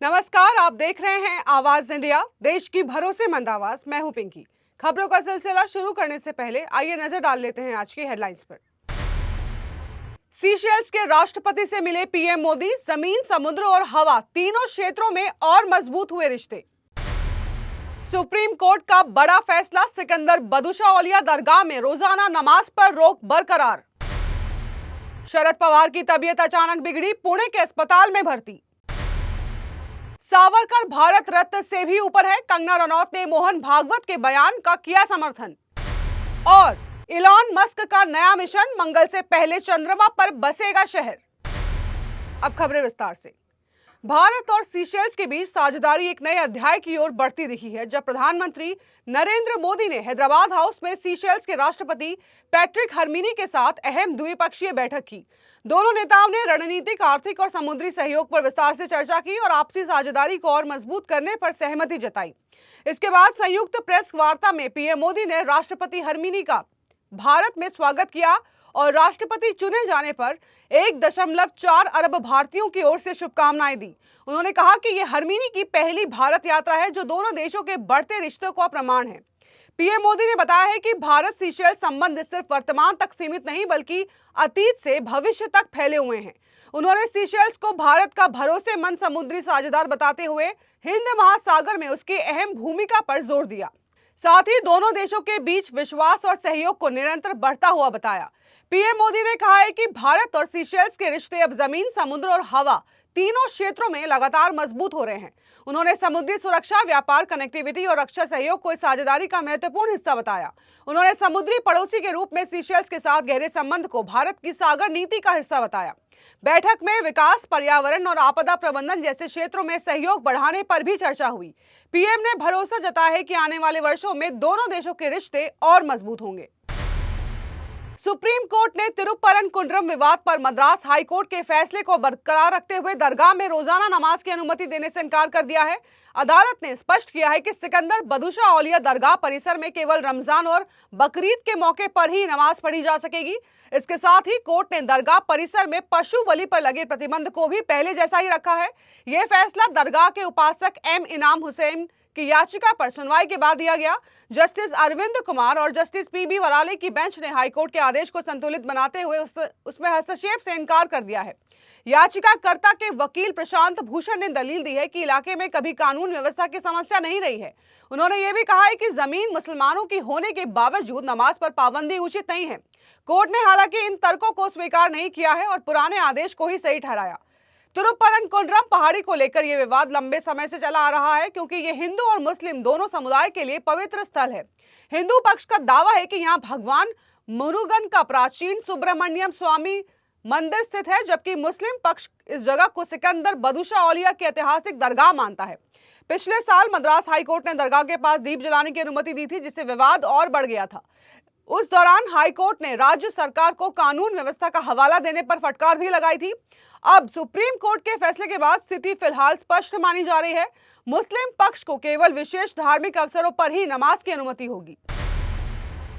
नमस्कार, आप देख रहे हैं आवाज इंडिया, देश की भरोसेमंद आवाज। मैं हूं पिंकी। खबरों का सिलसिला शुरू करने से पहले आइए नजर डाल लेते हैं आज की हेडलाइंस पर। सीशेल्स के राष्ट्रपति से मिले पीएम मोदी, जमीन, समुद्र और हवा तीनों क्षेत्रों में और मजबूत हुए रिश्ते। सुप्रीम कोर्ट का बड़ा फैसला, सिकंदर बदुशा औलिया दरगाह में रोजाना नमाज पर रोक बरकरार। शरद पवार की तबीयत अचानक बिगड़ी, पुणे के अस्पताल में भर्ती। सावरकर भारत रत्न से भी ऊपर है, कंगना रनौत ने मोहन भागवत के बयान का किया समर्थन। और इलॉन मस्क का नया मिशन, मंगल से पहले चंद्रमा पर बसेगा शहर। अब खबरें विस्तार से। भारत और सीशेल्स के बीच साझेदारी एक नए अध्याय की ओर बढ़ती रही है, जब प्रधानमंत्री नरेंद्र मोदी ने हैदराबाद हाउस में सीशेल्स के राष्ट्रपति पैट्रिक हरमिनी के साथ अहम द्विपक्षीय बैठक की। दोनों नेताओं ने रणनीतिक, आर्थिक और समुद्री सहयोग पर विस्तार से चर्चा की और आपसी साझेदारी को और मजबूत करने पर सहमति जताई। इसके बाद संयुक्त प्रेस वार्ता में पीएम मोदी ने राष्ट्रपति हरमिनी का भारत में स्वागत किया और राष्ट्रपति चुने जाने पर 1.4 अरब भारतीयों की ओर से शुभकामनाएं दी। उन्होंने कहा कि यह हरमिनी की पहली भारत यात्रा है, जो दोनों देशों के बढ़ते रिश्तों का प्रमाण है। पीएम मोदी ने बताया है कि भारत सीशेल्स संबंध सिर्फ वर्तमान तक सीमित नहीं, बल्कि अतीत से भविष्य तक फैले हुए हैं। उन्होंने सीशेल्स को भारत का भरोसेमंद समुद्री साझेदार बताते हुए हिंद महासागर में उसकी अहम भूमिका पर जोर दिया। साथ ही दोनों देशों के बीच विश्वास और सहयोग को निरंतर बढ़ता हुआ बताया। पीएम मोदी ने कहा है कि भारत और सीशेल्स के रिश्ते अब जमीन, समुद्र और हवा तीनों क्षेत्रों में लगातार मजबूत हो रहे हैं। उन्होंने समुद्री सुरक्षा, व्यापार, कनेक्टिविटी और रक्षा सहयोग को इस साझेदारी का महत्वपूर्ण हिस्सा बताया। उन्होंने समुद्री पड़ोसी के रूप में सीशेल्स के साथ गहरे संबंध को भारत की सागर नीति का हिस्सा बताया। बैठक में विकास, पर्यावरण और आपदा प्रबंधन जैसे क्षेत्रों में सहयोग बढ़ाने पर भी चर्चा हुई। पीएम ने भरोसा जताया है कि आने वाले वर्षों में दोनों देशों के रिश्ते और मजबूत होंगे। सुप्रीम कोर्ट ने तिरुपरनकुंड्रम विवाद पर मद्रास हाई कोर्ट के फैसले को बरकरार रखते हुए दरगाह में रोजाना नमाज की अनुमति देने से इनकार कर दिया है। अदालत ने स्पष्ट किया है कि सिकंदर बदुशा औलिया दरगाह परिसर में केवल रमजान और बकरीद के मौके पर ही नमाज पढ़ी जा सकेगी। इसके साथ ही कोर्ट ने दरगाह परिसर में पशु बलि पर लगे प्रतिबंध को भी पहले जैसा ही रखा है। यह फैसला दरगाह के उपासक एम इनाम हुसैन की याचिका पर सुनवाई के बाद दिया गया। जस्टिस अरविंद कुमार और जस्टिस पीबी वराले की बेंच ने हाईकोर्ट के आदेश को संतुलित बनाते हुए उसमें हस्तक्षेप से इनकार कर दिया है। याचिकाकर्ता के वकील प्रशांत भूषण ने दलील दी है कि इलाके में कभी कानून व्यवस्था की समस्या नहीं रही है। उन्होंने ये भी कहा है कि जमीन मुसलमानों की होने के बावजूद नमाज पर पाबंदी उचित नहीं है। कोर्ट ने हालांकि इन तर्कों को स्वीकार नहीं किया है और पुराने आदेश को ही सही ठहराया। तिरुपरनकुंड्रम पहाड़ी को लेकर यह विवाद लंबे समय से चला आ रहा है, क्योंकि यह हिंदू और मुस्लिम दोनों समुदाय के लिए पवित्र स्थल है। हिंदू पक्ष का दावा है कि यहाँ भगवान मुरुगन का प्राचीन सुब्रमण्यम स्वामी मंदिर स्थित है, जबकि मुस्लिम पक्ष इस जगह को सिकंदर बदुशा औलिया की ऐतिहासिक दरगाह मानता है। पिछले साल मद्रास हाईकोर्ट ने दरगाह के पास दीप जलाने की अनुमति दी थी, जिससे विवाद और बढ़ गया था। उस दौरान हाईकोर्ट ने राज्य सरकार को कानून व्यवस्था का हवाला देने पर फटकार भी लगाई थी। अब सुप्रीम कोर्ट के फैसले के बाद स्थिति फिलहाल स्पष्ट मानी जा रही है। मुस्लिम पक्ष को केवल विशेष धार्मिक अवसरों पर ही नमाज की अनुमति होगी।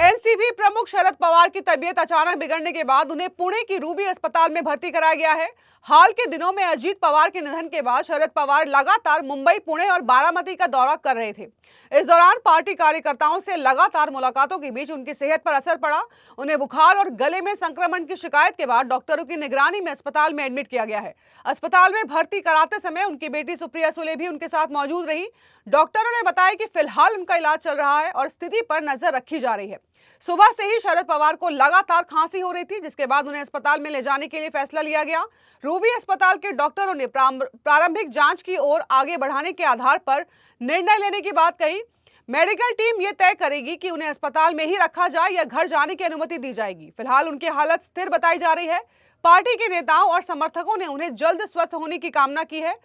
एनसीपी प्रमुख शरद पवार की तबीयत अचानक बिगड़ने के बाद उन्हें पुणे की रूबी अस्पताल में भर्ती कराया गया है। हाल के दिनों में अजीत पवार के निधन के बाद शरद पवार लगातार मुंबई, पुणे और बारामती का दौरा कर रहे थे। इस दौरान पार्टी कार्यकर्ताओं से लगातार मुलाकातों के बीच उनकी सेहत पर असर पड़ा। उन्हें बुखार और गले में संक्रमण की शिकायत के बाद डॉक्टरों की निगरानी में अस्पताल में एडमिट किया गया है। अस्पताल में भर्ती कराते समय उनकी बेटी सुप्रिया सुले भी उनके साथ मौजूद रही। डॉक्टरों ने बताया कि फिलहाल उनका इलाज चल रहा है और स्थिति पर नजर रखी जा रही है। सुबह से ही शरद पवार को लगातार खांसी हो रही थी, जिसके बाद उन्हें अस्पताल में ले जाने के लिए फैसला लिया गया। रूबी अस्पताल के डॉक्टरों ने प्रारंभिक जांच की ओर आगे बढ़ाने के आधार पर निर्णय लेने की बात कही। मेडिकल टीम ये तय करेगी कि उन्हें अस्पताल में ही रखा जाए या घर जाने की अनुमति दी जाएगी। फिलहाल उनकी हालत स्थिर बताई जा रही है। पार्टी के नेताओं और समर्थकों ने उन्हें जल्द स्वस्थ होने की कामना की है।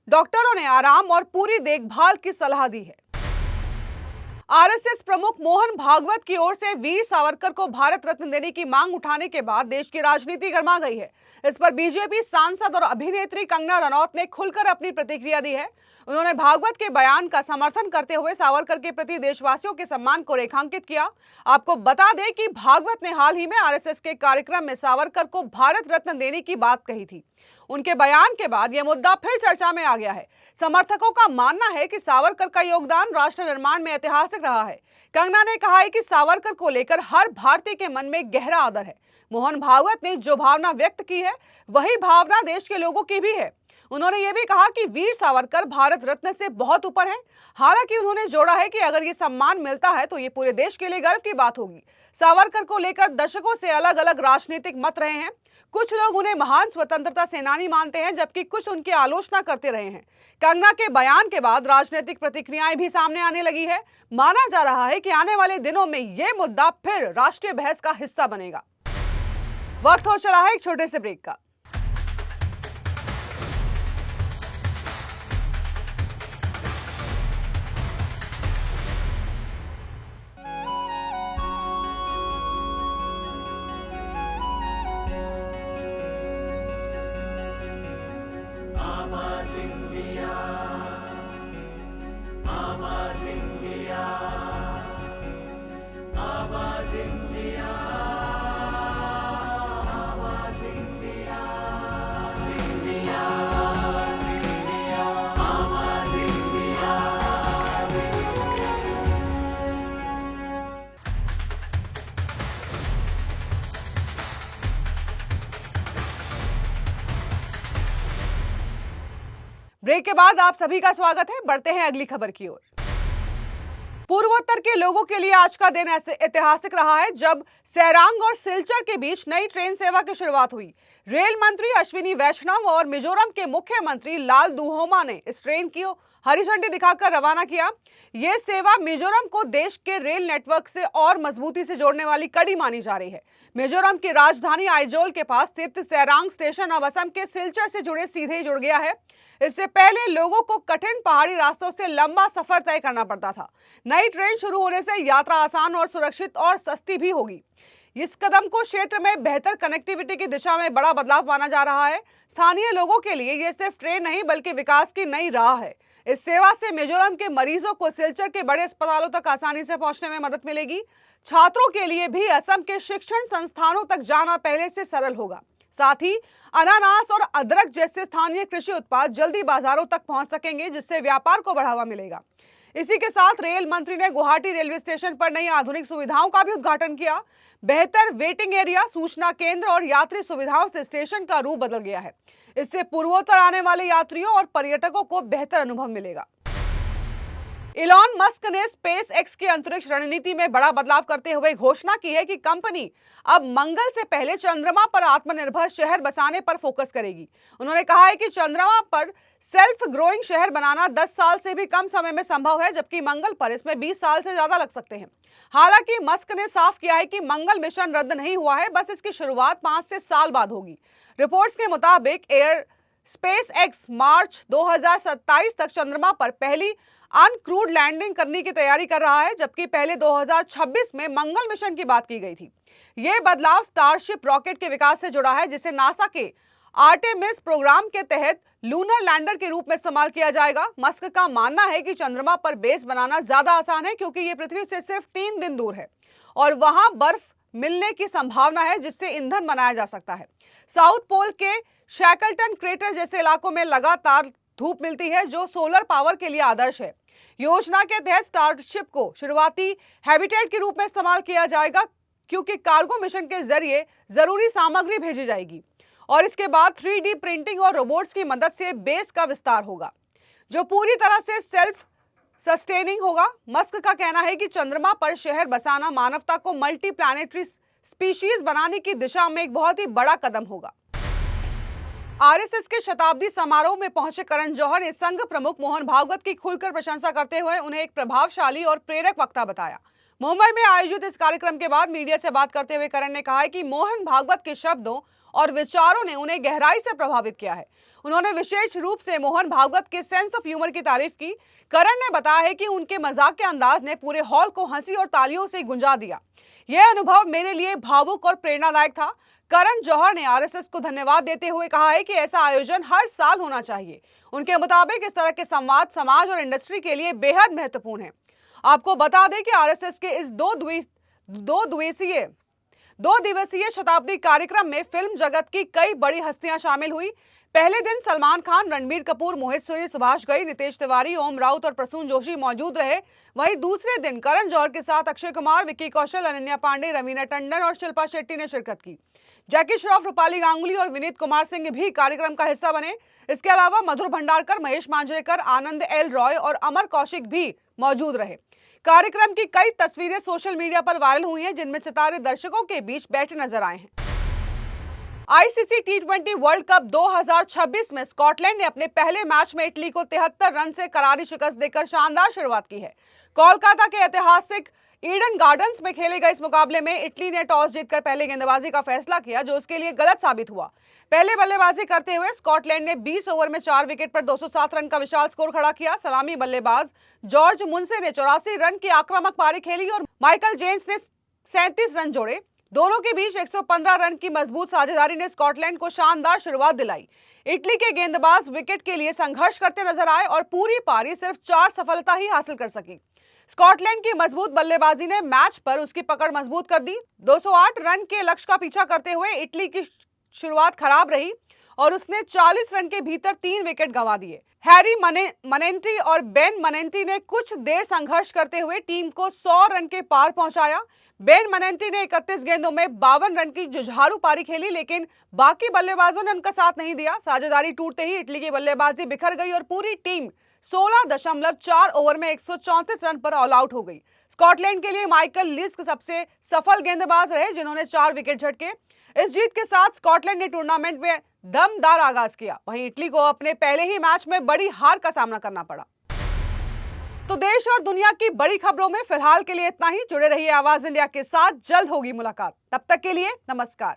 डॉक्टरों ने आराम और पूरी देखभाल की सलाह दी है। आरएसएस प्रमुख मोहन भागवत की ओर से वीर सावरकर को भारत रत्न देने की मांग उठाने के बाद देश की राजनीति गर्मा गई है। इस पर बीजेपी सांसद और अभिनेत्री कंगना रनौत ने खुलकर अपनी प्रतिक्रिया दी है। उन्होंने भागवत के बयान का समर्थन करते हुए सावरकर के प्रति देशवासियों के सम्मान को रेखांकित किया। आपको बता दें कि भागवत ने हाल ही में आरएसएस के कार्यक्रम में सावरकर को भारत रत्न देने की बात कही थी। उनके बयान के बाद यह मुद्दा फिर चर्चा में आ गया है। समर्थकों का मानना है कि सावरकर का योगदान राष्ट्र निर्माण में ऐतिहासिक रहा है। कंगना ने कहा है कि सावरकर को लेकर हर भारतीय के मन में गहरा आदर है। मोहन भागवत ने जो भावना व्यक्त की है वही भावना देश के लोगों की भी है। उन्होंने ये भी कहा कि वीर सावरकर भारत रत्न से बहुत ऊपर हैं। हालांकि उन्होंने जोड़ा है कि अगर ये सम्मान मिलता है तो ये पूरे देश के लिए गर्व की बात होगी। सावरकर को लेकर दशकों से अलग अलग राजनीतिक मत रहे हैं। कुछ लोग उन्हें महान स्वतंत्रता सेनानी मानते हैं, जबकि कुछ उनकी आलोचना करते रहे हैं। कंगना के बयान के बाद राजनीतिक प्रतिक्रियाएं भी सामने आने लगी है। माना जा रहा है कि आने वाले दिनों में यह मुद्दा फिर राष्ट्रीय बहस का हिस्सा बनेगा। वक्त हो चला है एक छोटे से ब्रेक का। ब्रेक के बाद आप सभी का स्वागत है। बढ़ते हैं अगली खबर की ओर। पूर्वोत्तर के लोगों के लिए आज का दिन ऐसे ऐतिहासिक रहा है जब सैरांग और सिलचर के बीच नई ट्रेन सेवा की शुरुआत हुई। रेल मंत्री अश्विनी वैष्णव और मिजोरम के मुख्यमंत्री लाल दुहोमा ने इस ट्रेन की हरी झंडी दिखाकर रवाना किया। यह सेवा मिजोरम को देश के रेल नेटवर्क से और मजबूती से जोड़ने वाली कड़ी मानी जा रही है। मिजोरम की राजधानी आइजोल के पास स्थित सैरांग स्टेशन अब असम के सिलचर से सीधे जुड़ गया है। इससे पहले लोगों को कठिन पहाड़ी रास्तों से लंबा सफर तय करना पड़ता था। नई ट्रेन शुरू होने से यात्रा आसान और सुरक्षित और सस्ती भी होगी। इस कदम को क्षेत्र में बेहतर कनेक्टिविटी की दिशा में बड़ा बदलाव माना जा रहा है। स्थानीय लोगों के लिए यह सिर्फ ट्रेन नहीं बल्कि विकास की नई राह है। इस सेवा से मिजोरम के मरीजों को सिलचर के बड़े अस्पतालों तक आसानी से पहुंचने में मदद मिलेगी। छात्रों के लिए भी असम के शिक्षण संस्थानों तक जाना पहले से सरल होगा। साथ ही अनानास और अदरक जैसे स्थानीय कृषि उत्पाद जल्दी बाजारों तक पहुंच सकेंगे, जिससे व्यापार को बढ़ावा मिलेगा। इसी के साथ रेल मंत्री ने गुवाहाटी रेलवे स्टेशन पर नई आधुनिक सुविधाओं का भी उद्घाटन किया। बेहतर वेटिंग एरिया, सूचना केंद्र और यात्री सुविधाओं से स्टेशन का रूप बदल गया है। इससे पूर्वोत्तर आने वाले यात्रियों और पर्यटकों को बेहतर अनुभव मिलेगा। इलॉन मस्क ने स्पेस एक्स की अंतरिक्ष रणनीति में बड़ा बदलाव करते हुए घोषणा की है कि कंपनी अब मंगल से पहले चंद्रमा पर आत्मनिर्भर शहर बसाने पर फोकस करेगी। उन्होंने कहा है कि चंद्रमा पर सेल्फ ग्रोइंग शहर बनाना 10 साल से भी कम समय में संभव है, जबकि मंगल पर इसमें 20 साल से ज्यादा लग सकते हैं। हालांकि मस्क ने साफ किया है कि मंगल मिशन रद्द नहीं हुआ है, बस इसकी शुरुआत 5 से साल बाद होगी। रिपोर्ट्स के मुताबिक एयर स्पेस एक्स मार्च 2027 तक चंद्रमा पर पहली अनक्रूड लैंडिंग करने की तैयारी कर रहा है, जबकि पहले 2026 में मंगल मिशन की बात की गई थी। यह बदलाव स्टारशिप रॉकेट के विकास से जुड़ा है, जिसे नासा के आर्टेमिस प्रोग्राम के तहत लूनर लैंडर के रूप में इस्तेमाल किया जाएगा। मस्क का मानना है कि चंद्रमा पर बेस बनाना ज्यादा आसान है, क्योंकि यह पृथ्वी से सिर्फ 3 दिन दूर है और वहां बर्फ मिलने की संभावना है, जिससे ईंधन बनाया जा सकता है। साउथ पोल के शैकलटन क्रेटर जैसे इलाकों में लगातार धूप मिलती है, जो सोलर पावर के लिए आदर्श है। योजना के तहत स्टारशिप को शुरुआती हैबिटेट के रूप में इस्तेमाल किया जाएगा, क्योंकि कार्गो मिशन के जरिए जरूरी सामग्री भेजी जाएगी और इसके बाद 3D प्रिंटिंग और रोबोट्स की मदद से बेस का विस्तार होगा, जो पूरी तरह से सेल्फ सस्टेनिंग होगा। मस्क का कहना है कि चंद्रमा पर शहर बसाना मानवता को मल्टी प्लैनेटरी स्पीशीज बनाने की दिशा में एक बहुत ही बड़ा कदम होगा। आरएसएस के शताब्दी समारोह में पहुंचे करण जौहर ने संघ प्रमुख मोहन भागवत की खुलकर प्रशंसा करते हुए उन्हें एक प्रभावशाली और प्रेरक वक्ता बताया। मुंबई में आयोजित इस कार्यक्रम के बाद मीडिया से बात करते हुए करण ने कहा है कि मोहन भागवत के शब्दों और विचारों ने उन्हें गहराई से प्रभावित किया है। उन्होंने विशेष रूप से मोहन भागवत के सेंस ऑफ ह्यूमर की तारीफ की। करण ने बताया है कि उनके मजाक के अंदाज ने पूरे हॉल को हंसी और तालियों से गुंजा दिया। यह अनुभव मेरे लिए भावुक और प्रेरणादायक था। करण जौहर ने आरएसएस को धन्यवाद देते हुए कहा है कि ऐसा आयोजन हर साल होना चाहिए। उनके मुताबिक इस तरह के संवाद समाज और इंडस्ट्री के लिए बेहद महत्वपूर्ण है। आपको बता दें कि आरएसएस के इस दो दिवसीय शताब्दी कार्यक्रम में फिल्म जगत की कई बड़ी हस्तियां शामिल हुई। पहले दिन सलमान खान, रणबीर कपूर, मोहित सूरी, सुभाष घई, नितेश तिवारी, ओम राउत और प्रसून जोशी मौजूद रहे। वहीं दूसरे दिन करण जौहर के साथ अक्षय कुमार, विक्की कौशल, अनन्या पांडे, रवीना टंडन और शिल्पा शेट्टी ने शिरकत की। जैकी श्रॉफ, रूपाली गांगुली और विनीत कुमार सिंह भी कार्यक्रम का हिस्सा बने। इसके अलावा मधुर भंडारकर, महेश मांजरेकर, आनंद एल रॉय और अमर कौशिक भी मौजूद रहे। कार्यक्रम की कई तस्वीरें सोशल मीडिया पर वायरल हुई हैं, जिनमें सितारे दर्शकों के बीच बैठे नजर आए हैं। आईसीसी टी20 वर्ल्ड कप 2026 में स्कॉटलैंड ने अपने पहले मैच में इटली को 73 रन से करारी शिकस्त देकर शानदार शुरुआत की है। कोलकाता के ऐतिहासिक ईडन गार्डन्स में खेले गए इस मुकाबले में इटली ने टॉस जीतकर पहले गेंदबाजी का फैसला किया, जो उसके लिए गलत साबित हुआ। पहले बल्लेबाजी करते हुए स्कॉटलैंड ने 20 ओवर में 4 विकेट पर 207 रन का विशाल स्कोर खड़ा किया। सलामी बल्लेबाज जॉर्ज मुंसे ने 84 रन की आक्रामक पारी खेली और माइकल जेम्स ने 37 रन जोड़े। दोनों के बीच 115 रन की मजबूत साझेदारी ने स्कॉटलैंड को शानदार शुरुआत दिलाई। इटली के गेंदबाज विकेट के लिए संघर्ष करते नजर आए और पूरी पारी सिर्फ 4 सफलता ही हासिल कर सकी। स्कॉटलैंड की मजबूत बल्लेबाजी ने मैच पर उसकी पकड़ मजबूत कर दी। 208 रन के लक्ष्य का पीछा करते हुए इटली की शुरुआत खराब रही और उसने 40 रन के भीतर 3 विकेट गंवा दिए। हैरी मनेंटी और बेन मनेंटी ने कुछ देर संघर्ष करते हुए टीम को 100 रन के पार पहुंचाया। बेन मनेंटी ने 31 गेंदों में 52 रन की जुझारू पारी खेली, लेकिन बाकी बल्लेबाजों ने उनका साथ नहीं दिया। साझेदारी टूटते ही इटली की बल्लेबाजी बिखर गई और पूरी टीम 16.4 ओवर में 134 रन पर ऑल आउट हो गई। स्कॉटलैंड के लिए माइकल लिस्क सबसे सफल गेंदबाज रहे, जिन्होंने 4 विकेट झटके। इस जीत के साथ स्कॉटलैंड ने टूर्नामेंट में दमदार आगाज किया। वहीं इटली को अपने पहले ही मैच में बड़ी हार का सामना करना पड़ा। तो देश और दुनिया की बड़ी खबरों में फिलहाल के लिए इतना ही। जुड़े रहिए आवाज इंडिया के साथ, जल्द होगी मुलाकात। तब तक के लिए नमस्कार।